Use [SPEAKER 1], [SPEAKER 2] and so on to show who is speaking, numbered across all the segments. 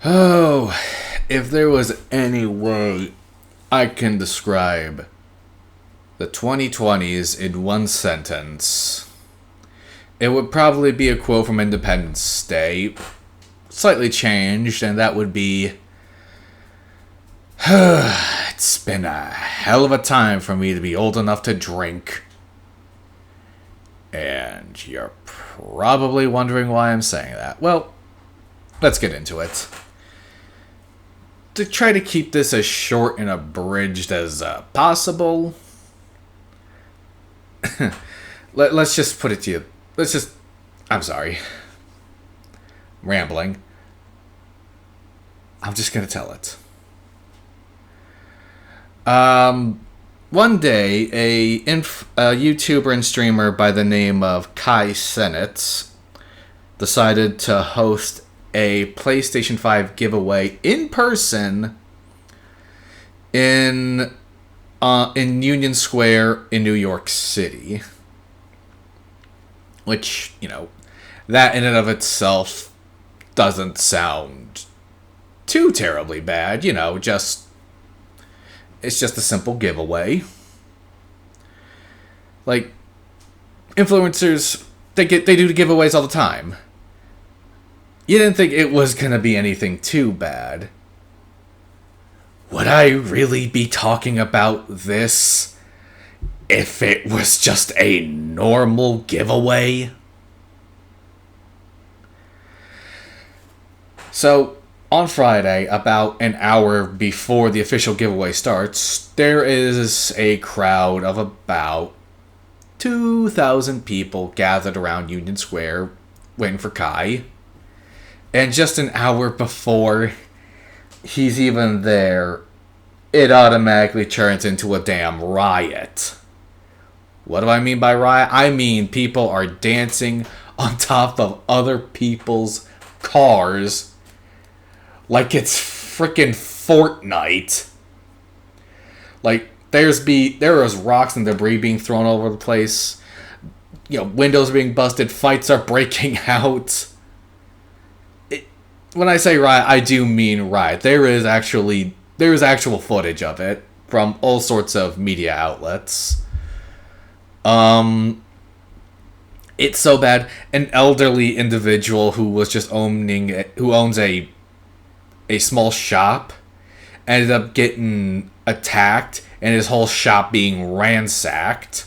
[SPEAKER 1] Oh, if there was any way I can describe the 2020s in one sentence, it would probably be a quote from Independence Day, slightly changed, and that would be, it's been a hell of a time for me to be old enough to drink. And you're probably wondering why I'm saying that. Well, let's get into it. To try to keep this as short and abridged as possible, let's just put it to you. I'm sorry. Rambling. I'm just going to tell it. One day, a YouTuber and streamer by the name of Kai Cenat decided to host a PlayStation 5 giveaway in person in Union Square in New York City. Which, that in and of itself doesn't sound too terribly bad. It's just a simple giveaway. Like, influencers, they do giveaways all the time. You didn't think it was gonna be anything too bad. Would I really be talking about this if it was just a normal giveaway? So, on Friday, about an hour before the official giveaway starts, there is a crowd of about 2,000 people gathered around Union Square waiting for Kai. And just an hour before he's even there, it automatically turns into a damn riot. What do I mean by riot? I mean people are dancing on top of other people's cars like it's frickin' Fortnite. Like, there was rocks and debris being thrown all over the place. Windows are being busted. Fights are breaking out. When I say riot, I do mean riot. There is actual footage of it from all sorts of media outlets. It's so bad. An elderly individual who owns a small shop ended up getting attacked and his whole shop being ransacked.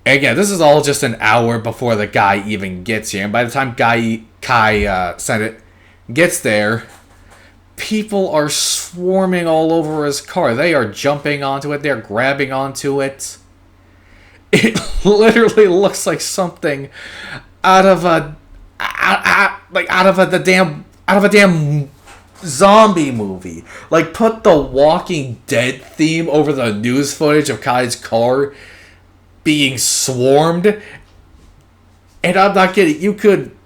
[SPEAKER 1] And again, this is all just an hour before the guy even gets here. And by the time Kai Cenat gets there, people are swarming all over his car. They are jumping onto it. They're grabbing onto it. It literally looks like something out of a damn zombie movie. Like, put the Walking Dead theme over the news footage of Kai's car being swarmed, and I'm not kidding. You could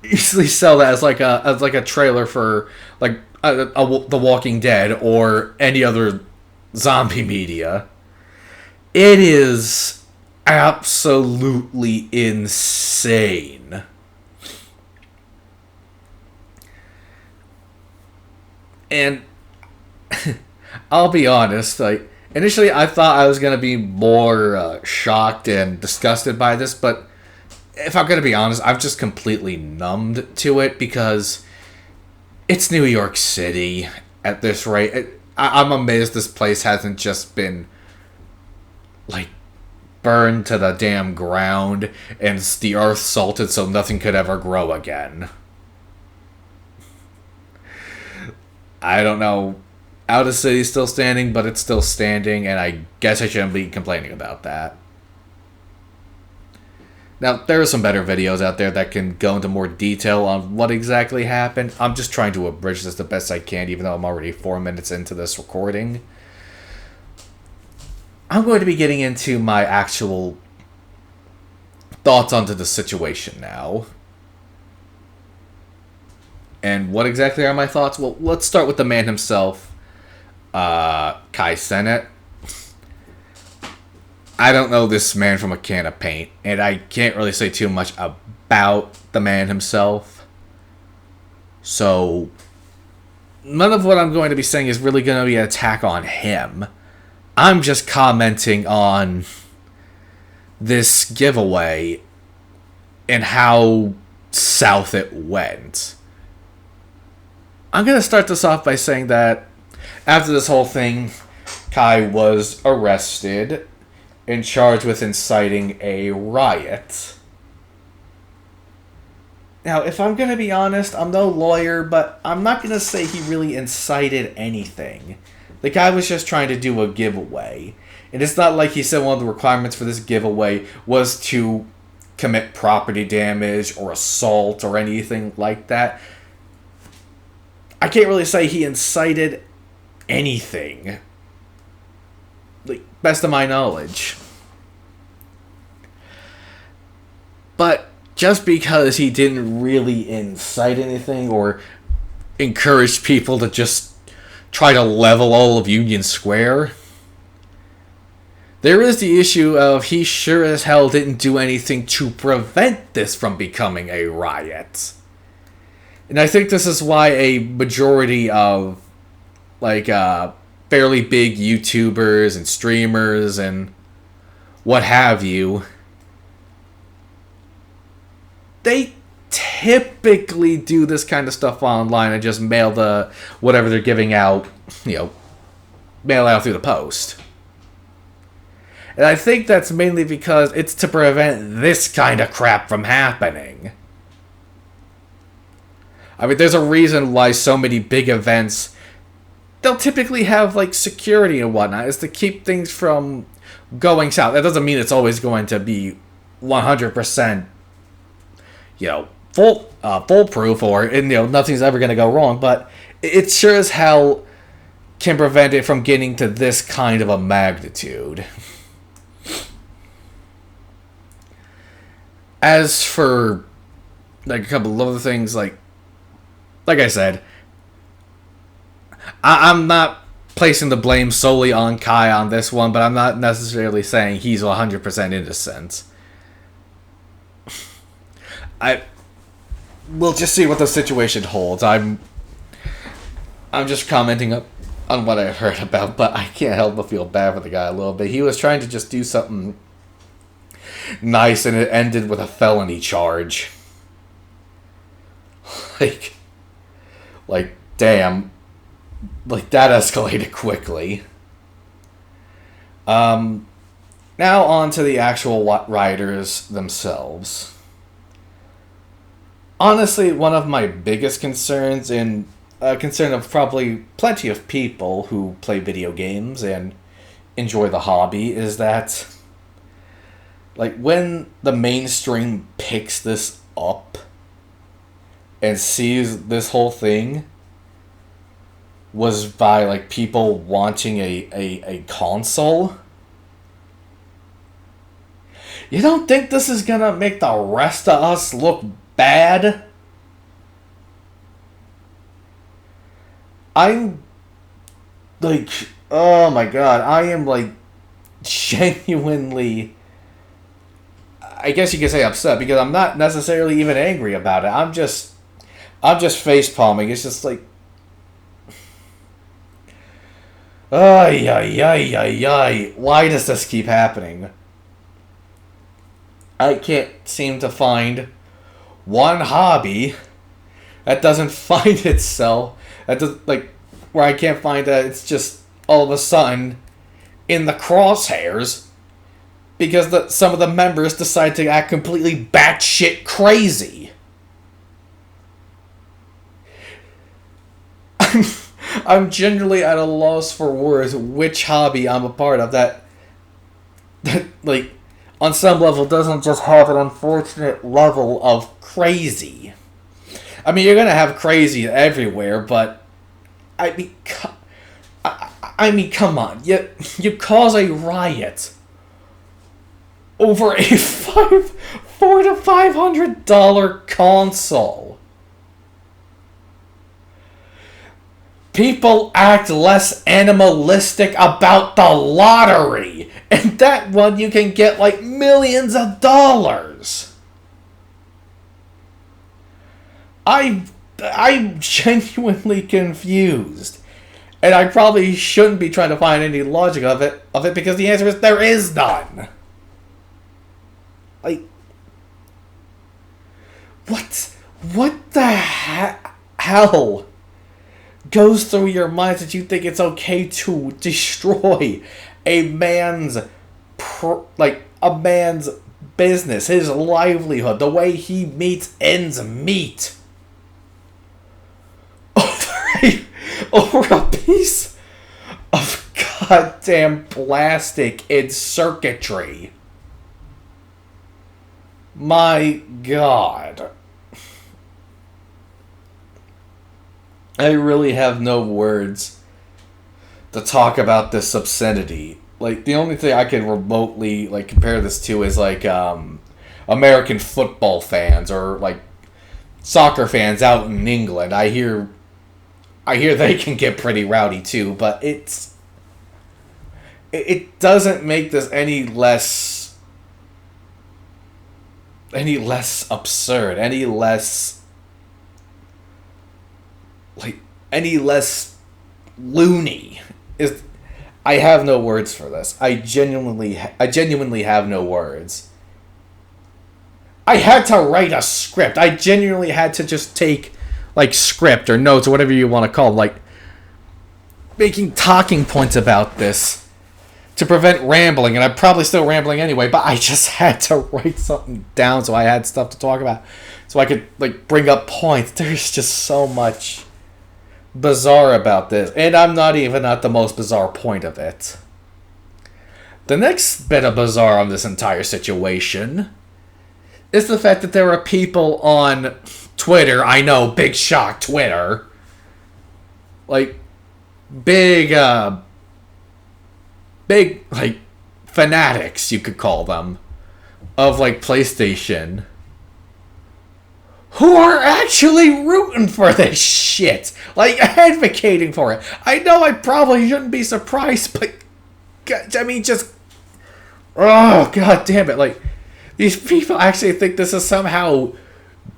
[SPEAKER 1] easily sell that as like a trailer for like The Walking Dead or any other zombie media. It is absolutely insane. And I'll be honest, like, initially I thought I was going to be more shocked and disgusted by this, but if I'm going to be honest, I've just completely numbed to it because it's New York City at this rate. I'm amazed this place hasn't just been, like, burned to the damn ground and the earth salted so nothing could ever grow again. I don't know how the city's still standing, but it's still standing, and I guess I shouldn't be complaining about that. Now, there are some better videos out there that can go into more detail on what exactly happened. I'm just trying to abridge this the best I can, even though I'm already 4 minutes into this recording. I'm going to be getting into my actual thoughts onto the situation now. And what exactly are my thoughts? Well, let's start with the man himself, Kai Cenat. I don't know this man from a can of paint, and I can't really say too much about the man himself. So, none of what I'm going to be saying is really going to be an attack on him. I'm just commenting on this giveaway and how south it went. I'm going to start this off by saying that after this whole thing, Kai was arrested and charged with inciting a riot. Now, if I'm going to be honest, I'm no lawyer, but I'm not going to say he really incited anything. The guy was just trying to do a giveaway. And it's not like he said one of the requirements for this giveaway was to commit property damage or assault or anything like that. I can't really say he incited anything. Like, best of my knowledge. But just because he didn't really incite anything or encourage people to just try to level all of Union Square, there is the issue of he sure as hell didn't do anything to prevent this from becoming a riot. And I think this is why a majority of, fairly big YouTubers and streamers and what have you, they typically do this kind of stuff online and just mail the whatever they're giving out, mail out through the post. And I think that's mainly because it's to prevent this kind of crap from happening. I mean, there's a reason why so many big events, they'll typically have, security and whatnot, is to keep things from going south. That doesn't mean it's always going to be 100%, foolproof or, nothing's ever going to go wrong, but it sure as hell can prevent it from getting to this kind of a magnitude. As for, a couple of other things, like I said, I'm not placing the blame solely on Kai on this one, but I'm not necessarily saying he's 100% innocent. We'll just see what the situation holds. I'm just commenting on what I heard about, but I can't help but feel bad for the guy a little bit. He was trying to just do something nice, and it ended with a felony charge. Damn. That escalated quickly. Now on to the actual rioters themselves. Honestly, one of my biggest concerns, and a concern of probably plenty of people who play video games and enjoy the hobby, is that, when the mainstream picks this up and sees this whole thing was by, people wanting a console, you don't think this is gonna make the rest of us look bad? I'm, oh my god, I am, genuinely, I guess you could say upset, because I'm not necessarily even angry about it. I'm just face palming. It's just ay, ay, ay, ay, ay. Why does this keep happening? I can't seem to find one hobby that doesn't find itself, where I can't find that it's just all of a sudden in the crosshairs because some of the members decide to act completely batshit crazy. I'm genuinely at a loss for words which hobby I'm a part of that on some level doesn't just have an unfortunate level of crazy. I mean, you're gonna have crazy everywhere, but I mean, come on. You cause a riot over a $400 to $500 console. People act less animalistic about the lottery, and that one you can get millions of dollars. I I'm genuinely confused. And I probably shouldn't be trying to find any logic of it because the answer is there is none. Like, what the hell goes through your mind that you think it's okay to destroy a man's business, his livelihood, the way he meets ends meet, over a piece of goddamn plastic and circuitry? My God. I really have no words to talk about this obscenity. Like, the only thing I can remotely, like, compare this to is, like, American football fans or, like, soccer fans out in England. I hear they can get pretty rowdy, too, but it doesn't make this any less absurd, any less loony. I have no words for this. I genuinely have no words. I had to write a script. I genuinely had to just take, like, script or notes or whatever you want to call it, like, making talking points about this to prevent rambling, and I'm probably still rambling anyway, but I just had to write something down so I had stuff to talk about, so I could, like, bring up points. There's just so much bizarre about this, and I'm not even at the most bizarre point of it. The next bit of bizarre on this entire situation is the fact that there are people on Twitter, I know, big shock, Twitter, like, big, like, fanatics, you could call them, of, like, PlayStation, who are actually rooting for this shit. Like, advocating for it. I know I probably shouldn't be surprised, but, I mean, just, oh, god damn it. Like, these people actually think this is somehow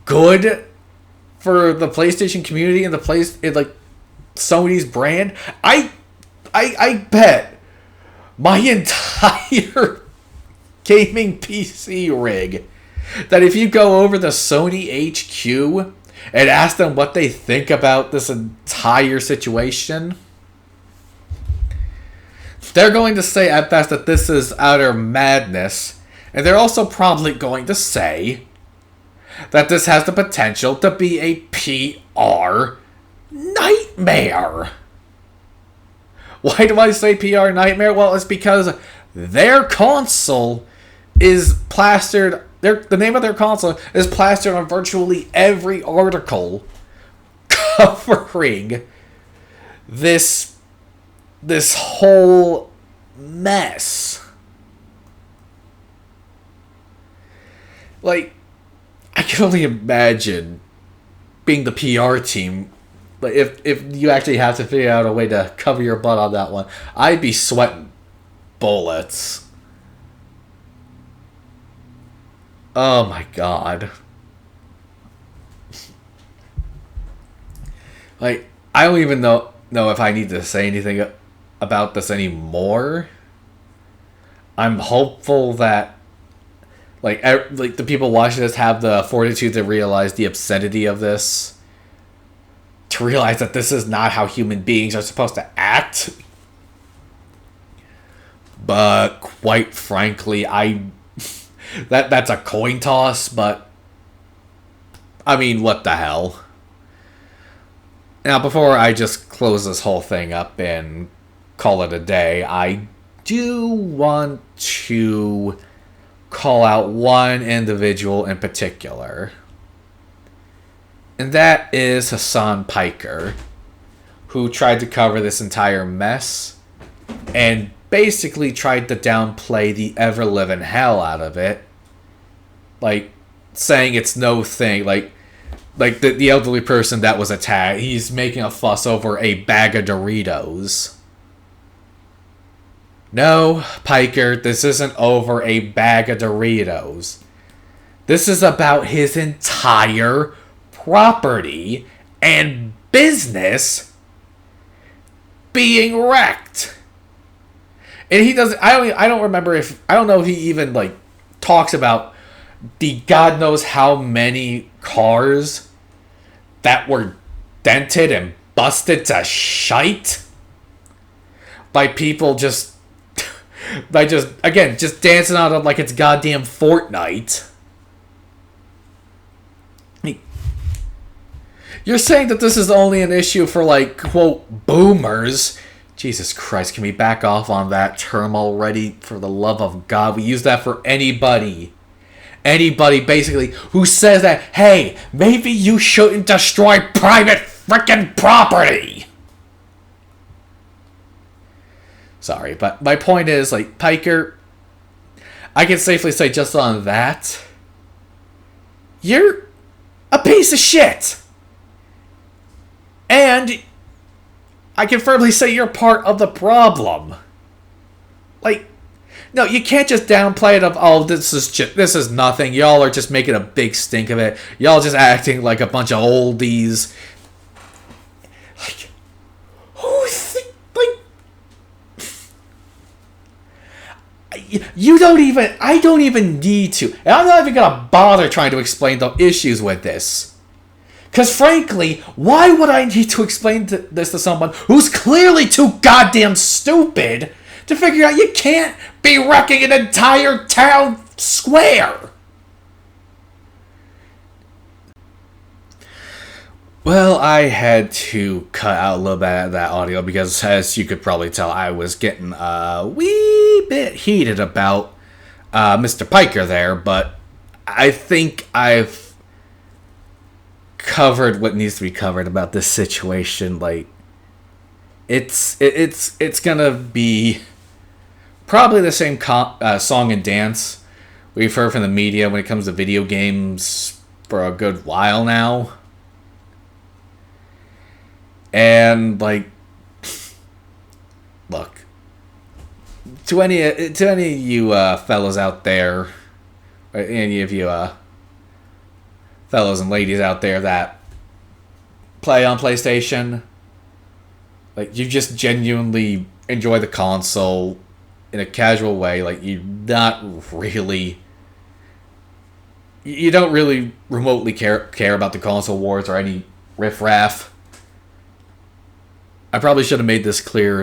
[SPEAKER 1] good for the PlayStation community and like, Sony's brand. I bet my entire gaming PC rig that if you go over the Sony HQ and ask them what they think about this entire situation, they're going to say at best that this is utter madness, and they're also probably going to say that this has the potential to be a PR nightmare. Why do I say PR nightmare? Well, it's because their console is plastered. The name of their console is plastered on virtually every article covering this whole mess. Like, I can only imagine being the PR team. Like, if you actually have to figure out a way to cover your butt on that one, I'd be sweating bullets. Oh my god. Like, I don't even know if I need to say anything about this anymore. I'm hopeful that like the people watching this have the fortitude to realize the obscenity of this. To realize that this is not how human beings are supposed to act. But quite frankly, that's a coin toss, but I mean, what the hell? Now, before I just close this whole thing up and call it a day, I do want to call out one individual in particular. And that is Hassan Piker, who tried to cover this entire mess and basically tried to downplay the ever-living hell out of it. Like, saying it's no thing. Like the elderly person that was attacked, he's making a fuss over a bag of Doritos. No, Piker, this isn't over a bag of Doritos. This is about his entire property and business being wrecked. And he doesn't. I don't remember if I don't know if he even like talks about the God knows how many cars that were dented and busted to shite by people just dancing on it like it's goddamn Fortnite. You're saying that this is only an issue for, like, quote, boomers. Jesus Christ, can we back off on that term already? For the love of God, we use that for anybody. Anybody, basically, who says that, hey, maybe you shouldn't destroy private frickin' property. Sorry, but my point is, like, Piker, I can safely say just on that, you're a piece of shit. And I can firmly say you're part of the problem. Like, no, you can't just downplay it of, oh, this is nothing. Y'all are just making a big stink of it. Y'all just acting like a bunch of oldies. Like, I don't even need to. And I'm not even gonna bother trying to explain the issues with this. Because frankly, why would I need to explain this to someone who's clearly too goddamn stupid to figure out you can't be wrecking an entire town square? Well, I had to cut out a little bit of that audio because, as you could probably tell, I was getting a wee bit heated about Mr. Piker there, but I think I've covered what needs to be covered about this situation. Like, it's gonna be probably the same song and dance we've heard from the media when it comes to video games for a good while now. And, like, look, to any of you fellas out there, or any of you fellows and ladies out there that play on PlayStation, like, you just genuinely enjoy the console in a casual way, like, you don't really remotely care about the console wars or any riffraff. I probably should have made this clear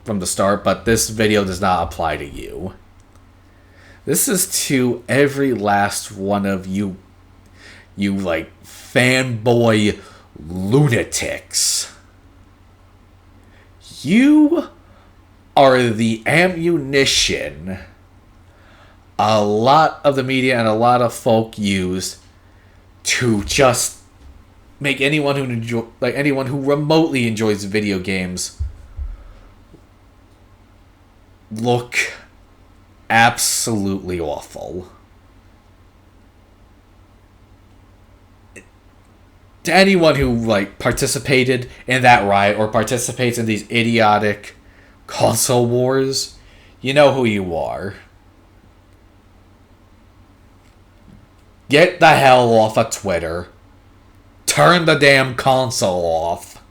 [SPEAKER 1] from the start, but this video does not apply to you. This is to every last one of you like fanboy lunatics. You are the ammunition a lot of the media and a lot of folk use to just make anyone who remotely enjoys video games look absolutely awful. To anyone who, like, participated in that riot or participates in these idiotic console wars, you know who you are. Get the hell off of Twitter. Turn the damn console off.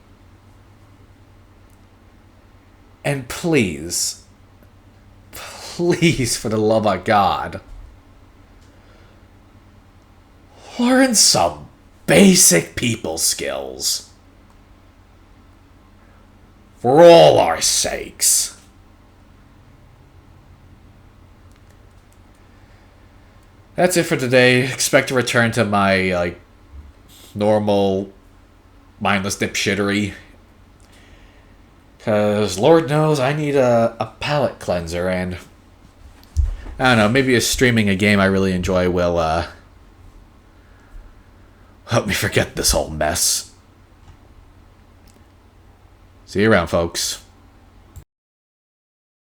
[SPEAKER 1] And please, for the love of God, learn some basic people skills. For all our sakes. That's it for today. Expect to return to my, like, normal mindless dipshittery. Because Lord knows I need a palate cleanser, and I don't know, maybe streaming a game I really enjoy will help me forget this whole mess. See you around, folks.